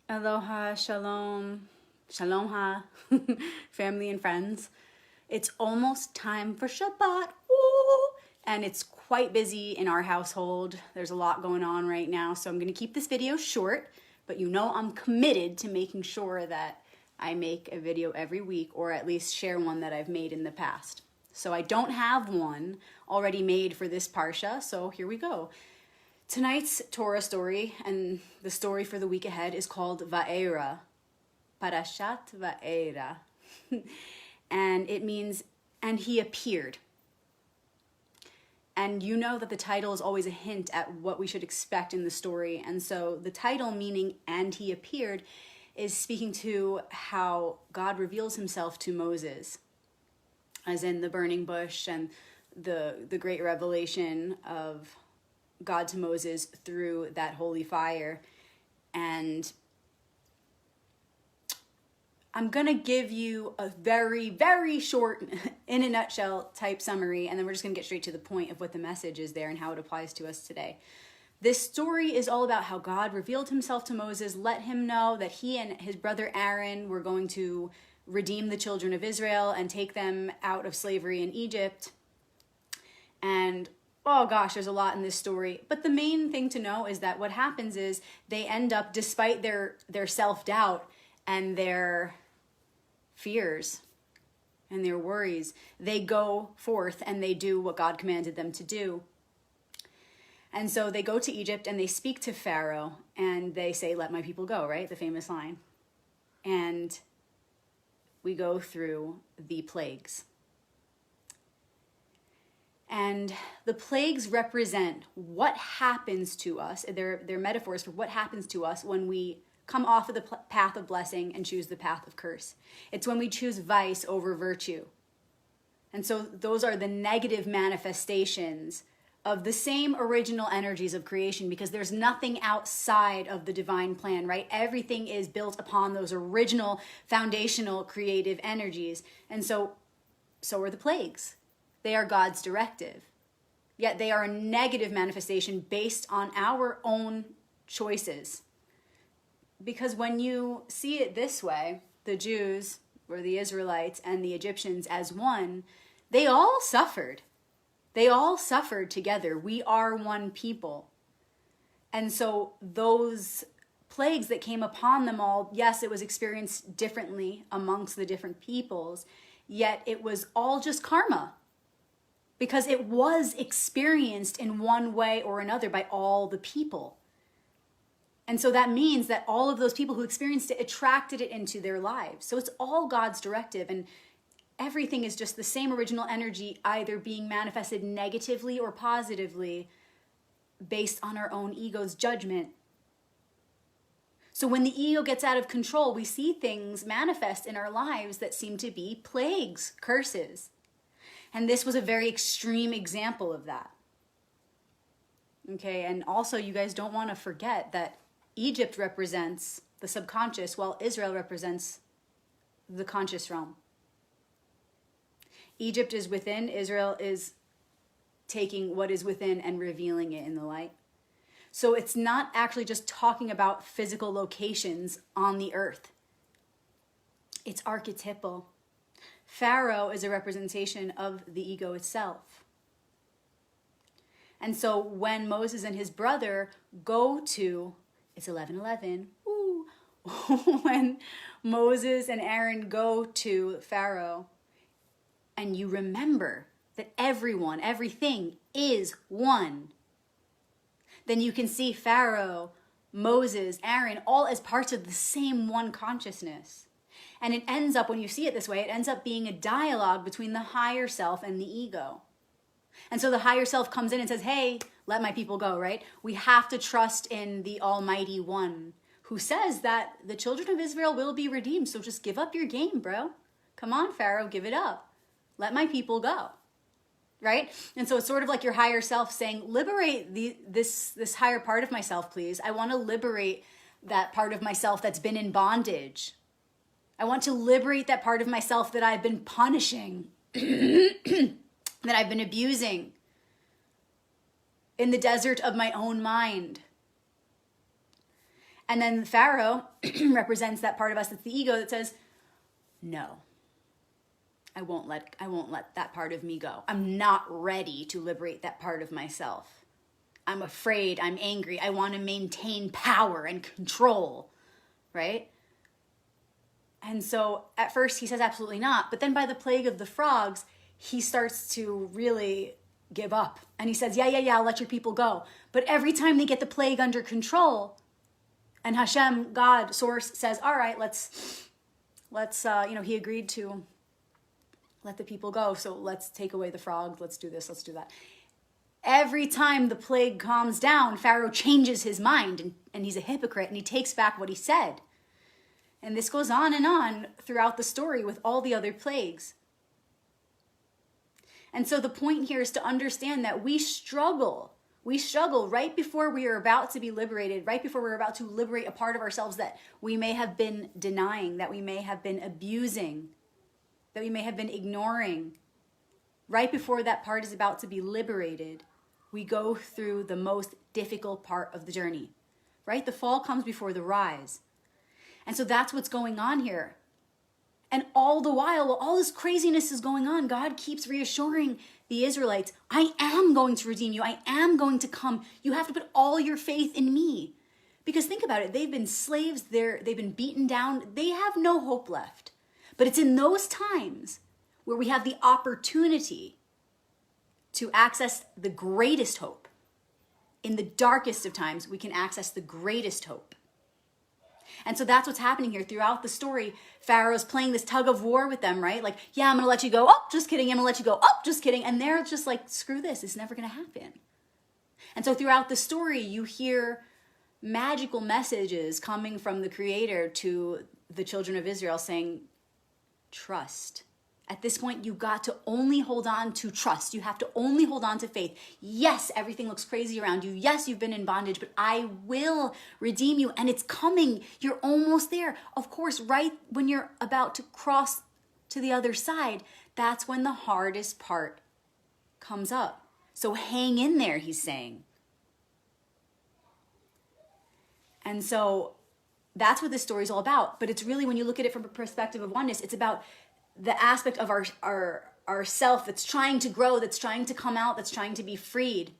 Aloha, shalom, shalom ha, family and friends. It's almost time for Shabbat, woo! And it's quite busy in our household. There's a lot going on right now, so I'm gonna keep this video short, but you know I'm committed to making sure that I make a video every week, or at least share one that I've made in the past. So I don't have one already made for this Parsha, so here we go. Tonight's Torah story and the story for the week ahead is called Va'era, Parashat Va'era. And it means, and he appeared. And you know that the title is always a hint at what we should expect in the story. And so the title, meaning, and he appeared, is speaking to how God reveals himself to Moses, as in the burning bush and the great revelation of God to Moses through that holy fire. And I'm gonna give you a very, very short, in a nutshell type summary, and then we're just gonna get straight to the point of what the message is there and how it applies to us today. This story is all about how God revealed himself to Moses, let him know that he and his brother Aaron were going to redeem the children of Israel and take them out of slavery in Egypt. And oh gosh, there's a lot in this story. But the main thing to know is that what happens is they end up, despite their self-doubt and their fears and their worries, they go forth and they do what God commanded them to do. And so they go to Egypt and they speak to Pharaoh and they say, "Let my people go," right? The famous line. And we go through the plagues. And the plagues represent what happens to us. They're metaphors for what happens to us when we come off of the path of blessing and choose the path of curse. It's when we choose vice over virtue. And so those are the negative manifestations of the same original energies of creation, because there's nothing outside of the divine plan, right? Everything is built upon those original foundational creative energies. And so are the plagues. They are God's directive. Yet they are a negative manifestation based on our own choices. Because when you see it this way, the Jews, or the Israelites, and the Egyptians as one, they all suffered. They all suffered together. We are one people. And so those plagues that came upon them all, yes, it was experienced differently amongst the different peoples, yet it was all just karma. Because it was experienced in one way or another by all the people. And so that means that all of those people who experienced it attracted it into their lives. So it's all God's directive, and everything is just the same original energy, either being manifested negatively or positively based on our own ego's judgment. So when the ego gets out of control, we see things manifest in our lives that seem to be plagues, curses. And this was a very extreme example of that. Okay, and also you guys don't want to forget that Egypt represents the subconscious, while Israel represents the conscious realm. Egypt is within, Israel is taking what is within and revealing it in the light. So it's not actually just talking about physical locations on the earth. It's archetypal. Pharaoh is a representation of the ego itself. And so when Moses and his brother go to, it's 11:11, when Moses and Aaron go to Pharaoh, and you remember that everyone, everything is one, then you can see Pharaoh, Moses, Aaron, all as parts of the same one consciousness. And it ends up, when you see it this way, it ends up being a dialogue between the higher self and the ego. And so the higher self comes in and says, "Hey, let my people go," right? We have to trust in the Almighty One, who says that the children of Israel will be redeemed. So just give up your game, bro. Come on, Pharaoh, give it up. Let my people go, right? And so it's sort of like your higher self saying, liberate this higher part of myself, please. I want to liberate that part of myself that's been in bondage. I want to liberate that part of myself that I've been punishing, that I've been abusing in the desert of my own mind. And then Pharaoh represents that part of us that's the ego that says, no, I won't let that part of me go. I'm not ready to liberate that part of myself. I'm afraid, I'm angry, I want to maintain power and control, right? And so at first he says absolutely not, but then by the plague of the frogs, he starts to really give up. And he says, yeah, I'll let your people go. But every time they get the plague under control, and Hashem, God, source, says, all right, let's he agreed to let the people go. So let's take away the frog. Let's do this. Let's do that. Every time the plague calms down, Pharaoh changes his mind and he's a hypocrite and he takes back what he said. And this goes on throughout the story with all the other plagues. And so the point here is to understand that we struggle right before we are about to be liberated, right before we're about to liberate a part of ourselves that we may have been denying, that we may have been abusing, that we may have been ignoring. Right before that part is about to be liberated, we go through the most difficult part of the journey, right? The fall comes before the rise. And so that's what's going on here. And all the while all this craziness is going on, God keeps reassuring the Israelites, I am going to redeem you. I am going to come. You have to put all your faith in me. Because think about it. They've been slaves. They've been beaten down. They have no hope left. But it's in those times where we have the opportunity to access the greatest hope. In the darkest of times, we can access the greatest hope. And so that's what's happening here throughout the story. Pharaoh's playing this tug of war with them, right? Like, yeah, I'm going to let you go. Oh, just kidding. I'm going to let you go. Oh, just kidding. And they're just like, screw this. It's never going to happen. And so throughout the story, you hear magical messages coming from the Creator to the children of Israel saying, trust. At this point, you got to only hold on to trust. You have to only hold on to faith. Yes, everything looks crazy around you. Yes, you've been in bondage, but I will redeem you. And it's coming. You're almost there. Of course, right when you're about to cross to the other side, that's when the hardest part comes up. So hang in there, he's saying. And so that's what this story is all about. But it's really, when you look at it from a perspective of oneness, it's about the aspect of our self that's trying to grow, that's trying to come out, that's trying to be freed.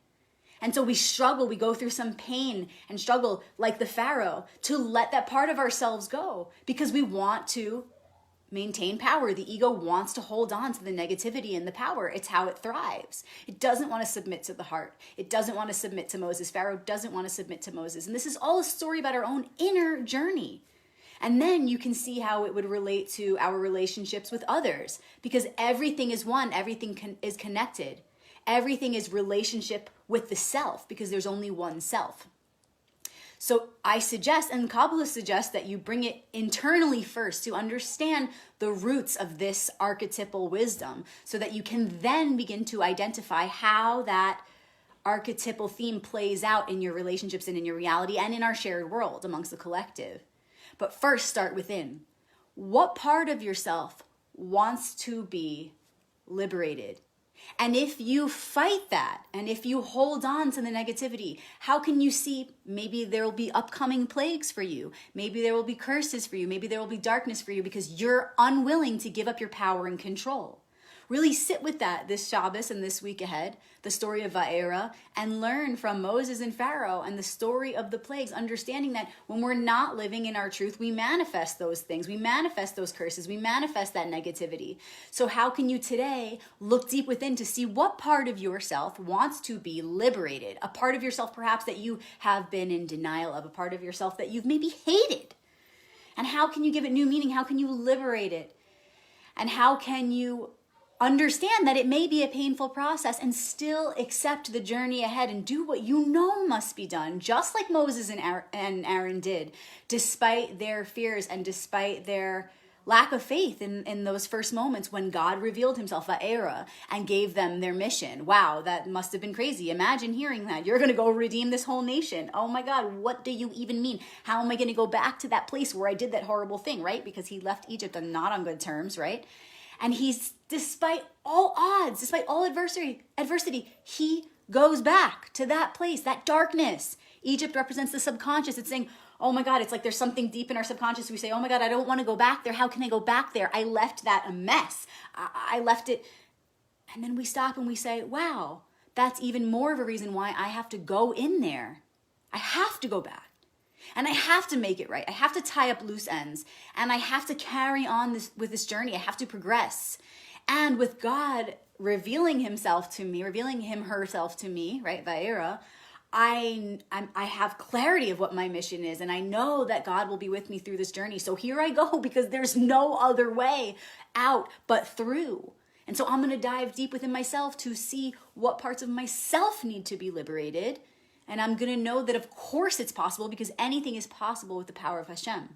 And so we struggle, we go through some pain and struggle like the Pharaoh to let that part of ourselves go because we want to maintain power. The ego wants to hold on to the negativity and the power. It's how it thrives. It doesn't want to submit to the heart. It doesn't want to submit to Moses. Pharaoh doesn't want to submit to Moses. And this is all a story about our own inner journey. And then you can see how it would relate to our relationships with others, because everything is one, everything is connected. Everything is relationship with the self, because there's only one self. So I suggest, and Kabbalah suggests, that you bring it internally first to understand the roots of this archetypal wisdom, so that you can then begin to identify how that archetypal theme plays out in your relationships and in your reality and in our shared world amongst the collective. But first, start within. What part of yourself wants to be liberated? And if you fight that, and if you hold on to the negativity, how can you see maybe there will be upcoming plagues for you? Maybe there will be curses for you. Maybe there will be darkness for you because you're unwilling to give up your power and control. Really sit with that this Shabbos and this week ahead, the story of Va'era, and learn from Moses and Pharaoh and the story of the plagues, understanding that when we're not living in our truth, we manifest those things, we manifest those curses, we manifest that negativity. So how can you today look deep within to see what part of yourself wants to be liberated? A part of yourself perhaps that you have been in denial of, a part of yourself that you've maybe hated. And how can you give it new meaning? How can you liberate it? And how can you understand that it may be a painful process and still accept the journey ahead and do what you know must be done, just like Moses and Aaron did, despite their fears and despite their lack of faith in those first moments when God revealed himself, Va'era, and gave them their mission. Wow, that must have been crazy. Imagine hearing that. You're going to go redeem this whole nation. Oh my God, what do you even mean? How am I going to go back to that place where I did that horrible thing, right? Because he left Egypt and not on good terms, right? And he's, despite all odds, despite all adversity, he goes back to that place, that darkness. Egypt represents the subconscious. It's saying, oh my God, it's like there's something deep in our subconscious. We say, oh my God, I don't want to go back there. How can I go back there? I left that a mess. I left it. And then we stop and we say, wow, that's even more of a reason why I have to go in there. I have to go back. And I have to make it right. I have to tie up loose ends. And I have to carry on with this journey. I have to progress. And with God revealing himself to me, revealing herself to me, right, Va'era, I have clarity of what my mission is. And I know that God will be with me through this journey. So here I go, because there's no other way out but through. And so I'm going to dive deep within myself to see what parts of myself need to be liberated. And I'm going to know that, of course, it's possible, because anything is possible with the power of Hashem.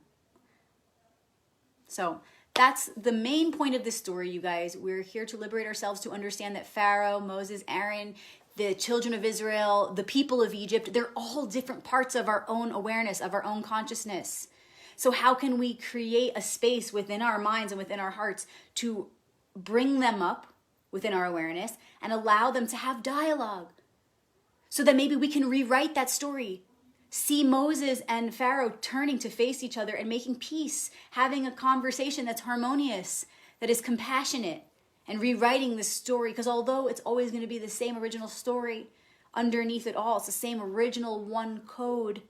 So that's the main point of this story, you guys. We're here to liberate ourselves, to understand that Pharaoh, Moses, Aaron, the children of Israel, the people of Egypt, they're all different parts of our own awareness, of our own consciousness. So how can we create a space within our minds and within our hearts to bring them up within our awareness and allow them to have dialogue, so that maybe we can rewrite that story? See Moses and Pharaoh turning to face each other and making peace, having a conversation that's harmonious, that is compassionate, and rewriting this story. Because although it's always going to be the same original story, underneath it all, it's the same original one code.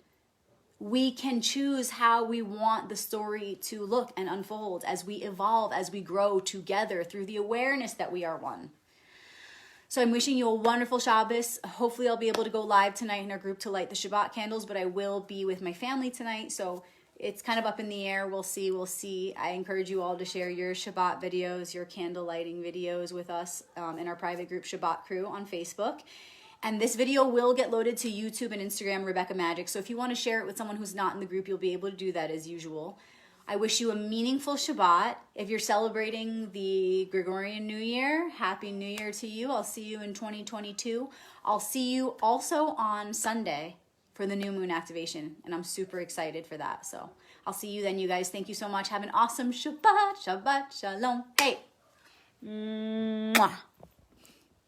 We can choose how we want the story to look and unfold as we evolve, as we grow together through the awareness that we are one. So I'm wishing you a wonderful Shabbos. Hopefully I'll be able to go live tonight in our group to light the Shabbat candles, but I will be with my family tonight. So it's kind of up in the air. We'll see. I encourage you all to share your Shabbat videos, your candle lighting videos with us in our private group Shabbat Crew on Facebook. And this video will get loaded to YouTube and Instagram, Rebecca Magic. So if you want to share it with someone who's not in the group, you'll be able to do that as usual. I wish you a meaningful Shabbat. If you're celebrating the Gregorian New Year, Happy New Year to you. I'll see you in 2022. I'll see you also on Sunday for the new moon activation. And I'm super excited for that. So I'll see you then, you guys. Thank you so much. Have an awesome Shabbat. Shabbat Shalom. Hey. Mwah.